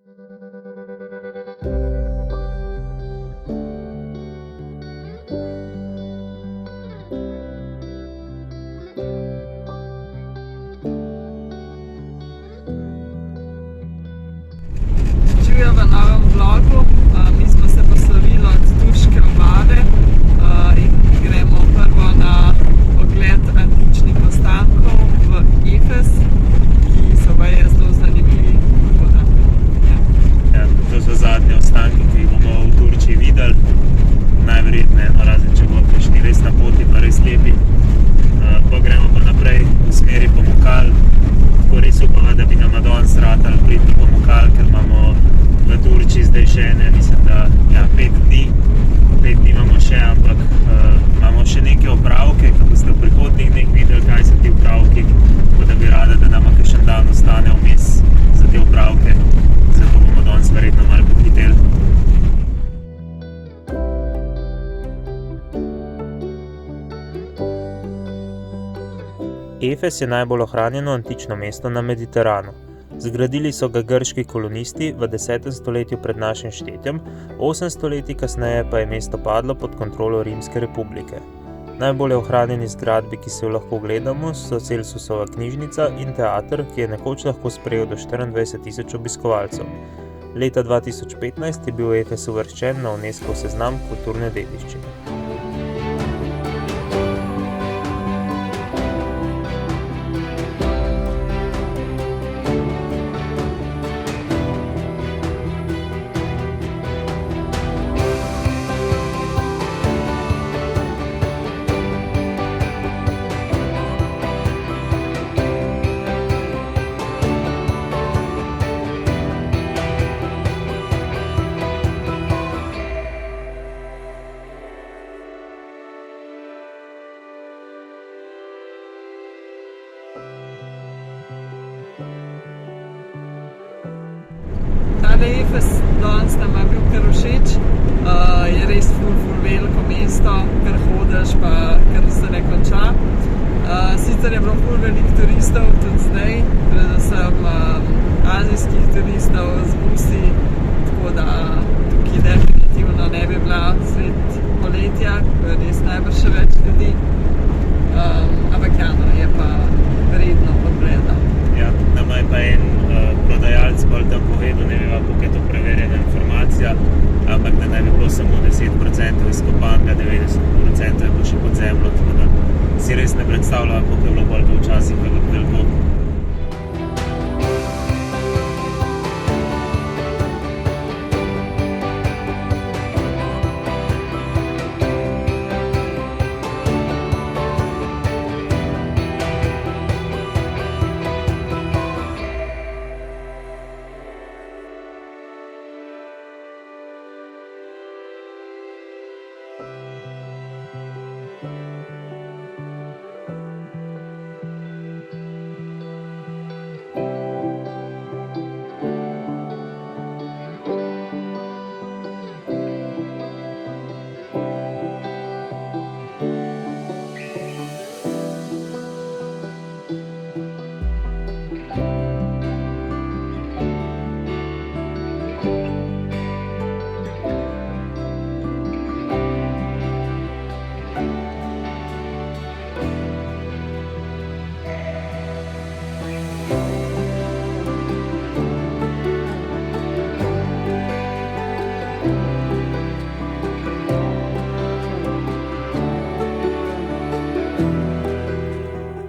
Živijo v novem vlogu. Mi smo se poslovili od turške obale in gremo prvo na ogled antičnih ostankov v Efes, ki so baje zelo zanimivi. To so zadnji ostanki, ki jih bomo v Turčiji videli. Najverjetneje, razen če bodo šli res na poti, pa res lepi. Pa gremo pa naprej v smeri Pamukkale. Tako res upamo, da bi nama danes ratalo priti do Pamukkale, ker imamo v Turčiji zdaj še mislim, da 5 dni. 5 dni imamo še, ampak imamo še neke opravke, ki boste v prihodnjih dneh videli, kaj so ti opravki. Tako da bi rada, da nama kakšen dan ostane vmes za te opravke. Zato bomo danes verjetno malo pohiteli. Efes je najbolj ohranjeno antično mesto na Mediteranu. Zgradili so ga grški kolonisti v 10. stoletju pred našim štetjem, 8 stoletij kasneje pa je mesto padlo pod kontrolo Rimske republike. Najbolje ohranjeni zgradbi, ki se jo lahko ogledamo, so Celsusova knjižnica in teater, ki je nekoč lahko sprejel do 24.000 obiskovalcev. Leta 2015 je bil Efes uvrščen na UNESCOV seznam kulturne dediščine. Tale Efes danes nam je bil kar všeč. Je res ful veliko mesto, kar hodiš, pa kar se ne konča. Sicer je bilo ful veliko turistov tudi zdaj, predvsem azijskih turistov z busi, tako da tukaj definitivno ne bi bila sred poletja, res najbrž še več ljudi. Ampak je pa vredno pogleda. Nama je pa en prodajalec bolj tam povedal, ne vem, koliko je to preverjena informacija, ampak da naj bi bilo samo 10% izkopanega, 90% je bilo še pod zemljo, tako da si res ne predstavljam, koliko je bilo bolj to včasih veliko.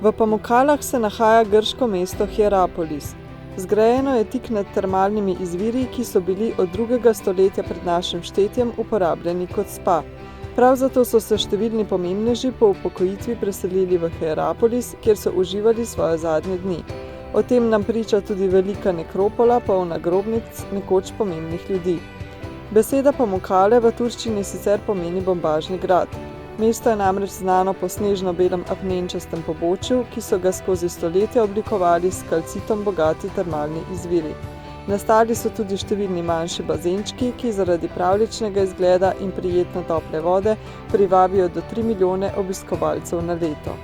V Pamukkalah se nahaja grško mesto Hierapolis. Zgrajeno je tik nad termalnimi izviri, ki so bili od 2. stoletja pred našim štetjem uporabljeni kot spa. Prav zato so se številni pomembneži po upokojitvi preselili v Hierapolis, kjer so uživali svoje zadnje dni. O tem nam priča tudi velika nekropola, polna grobnic nekoč pomembnih ljudi. Beseda Pamukkale v turščini sicer pomeni bombažni grad. Mesto je namreč znano po snežno-belem apnenčastem pobočju, ki so ga skozi stoletja oblikovali s kalcitom bogati termalni izviri. Nastali so tudi številni manjši bazenčki, ki zaradi pravljičnega izgleda in prijetno tople vode privabijo do 3 milijone obiskovalcev na leto.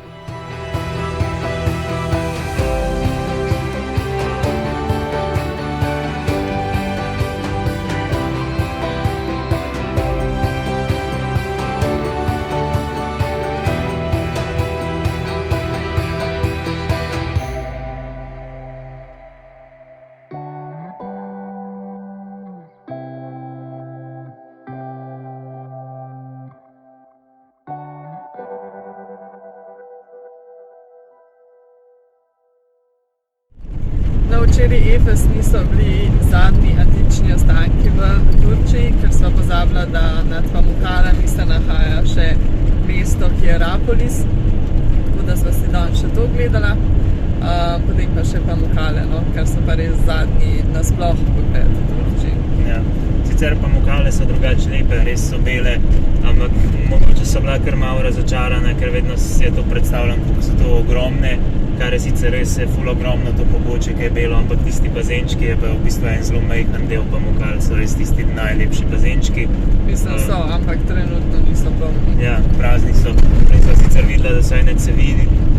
kateri Efes niso bili zadnji antični ostanki v Turčiji, ker sva pozabila, da nad Pamukalami se nahaja še mesto Hierapolis, tako da sva si danes še to gledala. Potem pa še Pamukale, no, ker so pa res zadnji nasploh pogled v Turčiji. Ja. Sicer Pamukale so drugače lepe, res so bele, ampak mogoče so bila kar malo razočarana, ker vedno si je to predstavljam, kako so to ogromne, kar je sicer res ful ogromno to pobočje, ki je belo, ampak tisti bazenčki je pa v bistvu en zelo majhen del Pamukal, so res tisti najlepši bazenčki. Mislim so, ampak trenutno niso polni. Ja, prazni so. Prej sva sicer videla, da so ene cevi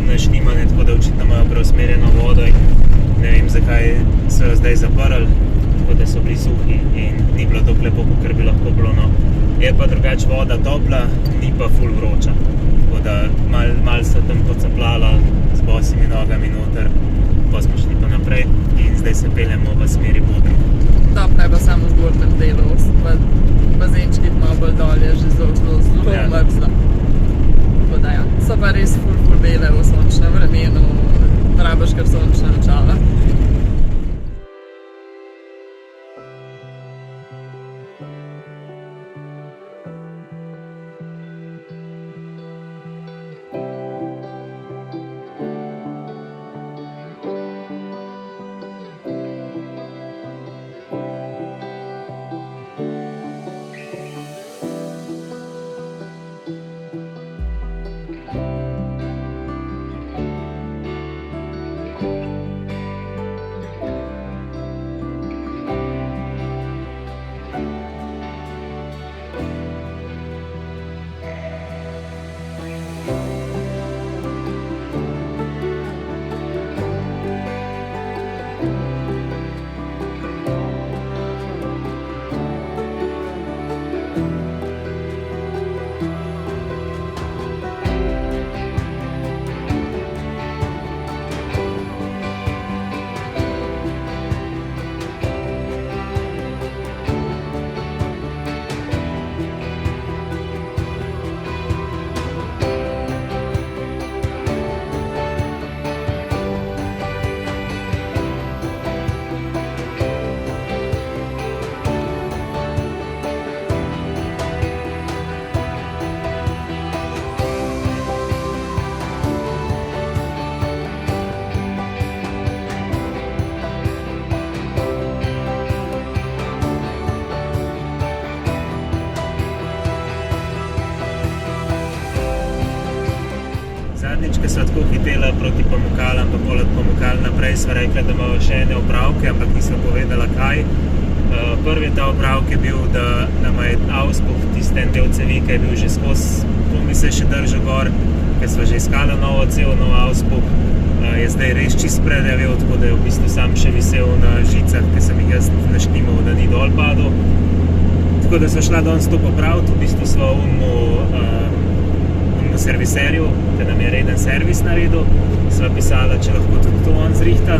naštimane, tako da očitno imajo preusmerjeno vodo in ne vem, zakaj so jo zdaj zaprli, tako da so bili suhi in ni bilo tako lepo, kakor bi lahko bilo, no. Je pa drugače voda topla, ni pa ful vroča, tako da mal so tam pocaplala z bosimi nogami noter, pa smo šli pa naprej in zdaj se peljemo v smeri Bodra. Topla je pa samo v zgornjem delu, v bazenčkih malo bolj dol je že zelo mrzlo. Tako da ja, so pa res ful bele v sončnem vremenu, rabiš kar sončne očala. Ko sva tako hitela proti Pamukalam, pa pol od Pamukal naprej, sva rekla, da imamo še ene opravke, ampak nisva povedala kaj. Prvi ta opravk je bil, da nama je auspuh, tisti en del cevi, ki je bil že skozi, mi se še držal gor, ker sva že iskala novo cev, nov auspuh, je zdaj res čist prerjavel, tako da je v bistvu sam še visel na žicah, ki sem jih jaz naštimal, da ni dol padel. Tako da sva šla danes to popraviti, v bistvu sva serviserju, ki nam je reden servis naredil, sva pisala, če lahko tudi to on zrihta,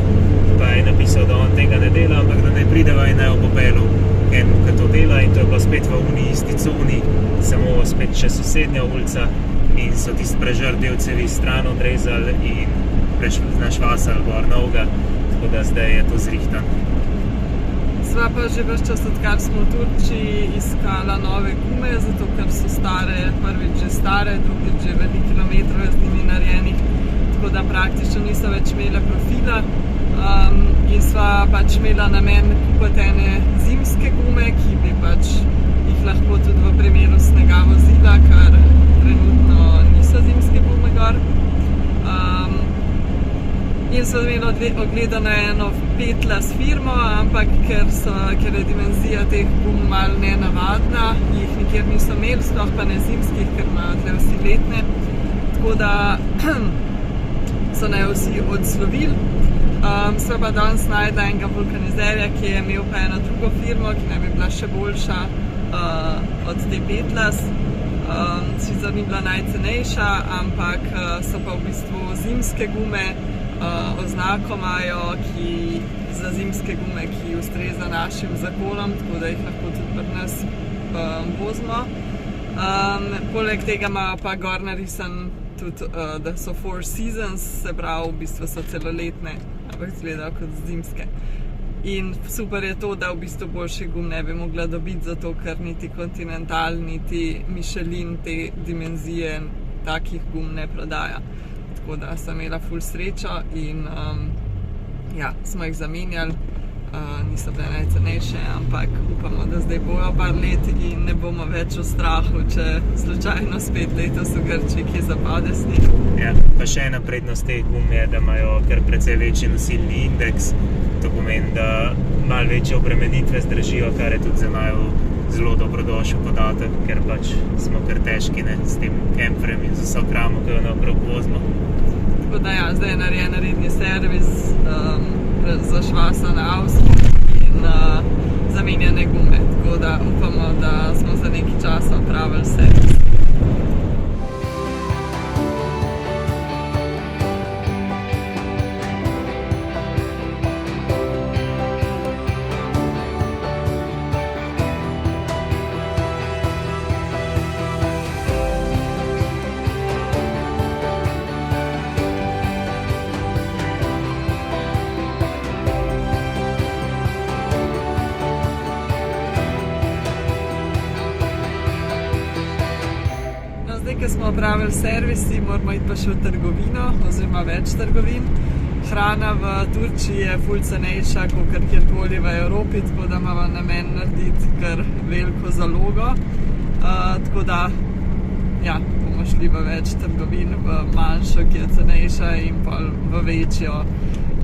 pa je napisal, da on tega ne dela, ampak da ne prideva in naj obopelu enemu, ki to dela, in to je bilo spet v isti coni, samo spet še sosednja ulica in so tisti prežrt del cevi stran odrezali in našvasali gor novega, tako da zdaj je to zrihtan. Sva pa že ves čas, odkar smo v Turčiji, iskala nove gume, zato ker so stare, prvič že stare, drugič že veliko kilometrov je z njimi narejenih, tako da praktično niso več imele profila. In sva pač imela namen kupiti ene zimske gume, ki bi pač jih lahko tudi v primeru snega vozila, kar trenutno niso zimske gume gor. In so imeli ogledano eno Petlas firmo, ampak ker je dimenzija teh gum malo nenavadna, jih nikjer niso imeli, sploh pa ne zimskih, ker imajo tle vsi letne. Tako da so naj vsi odslovili. Sva pa danes najdla enega vulkanizerja, ki je imel pa eno drugo firmo, ki naj bi bila še boljša od te Petlas. Sicer ni bila najcenejša, ampak so pa v bistvu zimske gume, oznako imajo za zimske gume, ki ustreza našim zakonom, tako da jih lahko tudi pri nas vozimo. Poleg tega imajo pa gor narisan tudi, da so 4 seasons, se pravi, v bistvu so celoletne. ampak izgledajo kot zimske. In super je to, da v bistvu boljši gum ne bi mogla dobiti, zato ker niti Continental, niti Michelin te dimenzije takih gum ne prodaja. Tako da sem imela ful srečo in smo jih zamenjali. Niso bile najcenejše, ampak upamo, da zdaj bojo par let in ne bomo več v strahu, če slučajno spet letos v Grčiji kje zapade sneg. Ja, pa še ena prednost teh gum je, da imajo kar precej večji nosilni indeks. To pomeni, da malo večje obremenitve zdržijo, kar je tudi za naju zelo dobrodošel podatek, ker pač smo kar težki, ne, s tem kemperjem in z vso kramo, ki jo naokrog vozimo. Tako da zdaj je narejen redni servis, za švasa na Avstriji in zamenjane gume, tako da upamo, da smo za nekaj časa opravili servis. Ko smo opravili servisi, moramo iti pa še v trgovino, oziroma več trgovin. Hrana v Turčiji je ful cenejša kot kjerkoli v Evropi, tako da imamo namen narediti kar veliko zalogo. Tako da, bomo šli v več trgovin, v manjšo, ki je cenejša, in pa v večjo,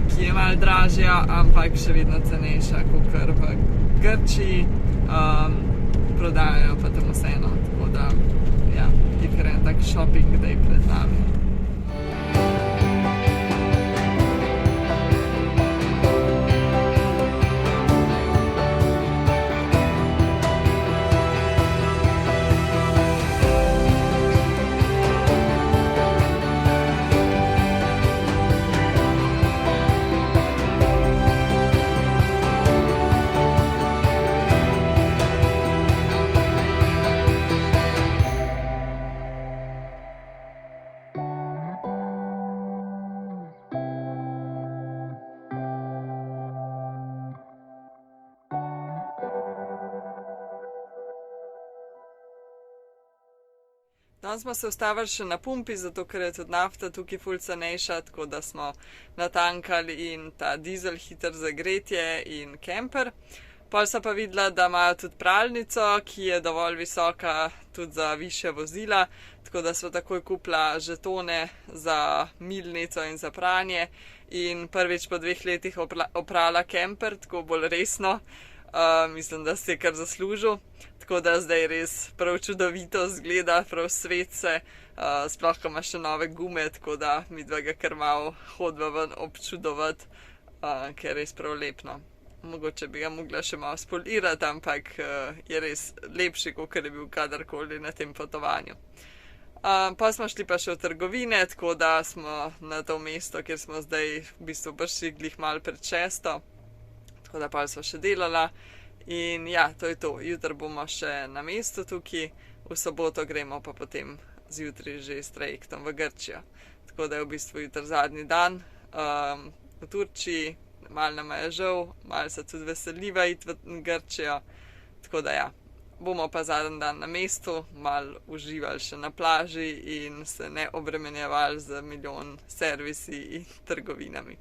ki je malo dražja, ampak še vedno cenejša kot v Grčiji. Prodajajo pa tam vseeno, tako da, je kar en tak shopping day pred nami. Danes smo se ustavili še na pumpi, zato ker je tudi nafta tukaj ful cenejša, tako da smo natankali in ta dizel, hiter za gretje in kemper. Pol sem pa videla, da imajo tudi pralnico, ki je dovolj visoka tudi za višja vozila, tako da smo takoj kupila žetone za milnico in za pranje in prvič po 2 letih oprala kemper, tako bolj resno. Mislim, da si je kar zaslužil. Tako da zdaj res prav čudovito izgleda, prav svet se, sploh ko ima še nove gume, tako da midva ga kar malo hodva ven občudovati, ker je res prav lepno. Mogoče bi ga mogla še malo spolirati, ampak je res lepši, kot je bil kadarkoli na tem potovanju. Pa smo šli pa še v trgovine, tako da smo na to mesto, kjer smo zdaj v bistvu prišli glih malo pred 6. Tako da pa smo še delala. In to je to. Jutri bomo še na mestu tukaj, v soboto gremo pa potem zjutraj že s trajektom v Grčijo. Tako da je v bistvu jutri zadnji dan v Turčiji, malo nama je žal, malo se tudi veseliva iti v Grčijo. Tako da bomo pa zadnji dan na mestu, malo uživali še na plaži in se ne obremenjevali z milijon servisi in trgovinami.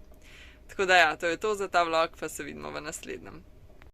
Tako da to je to za ta vlog, pa se vidimo v naslednjem.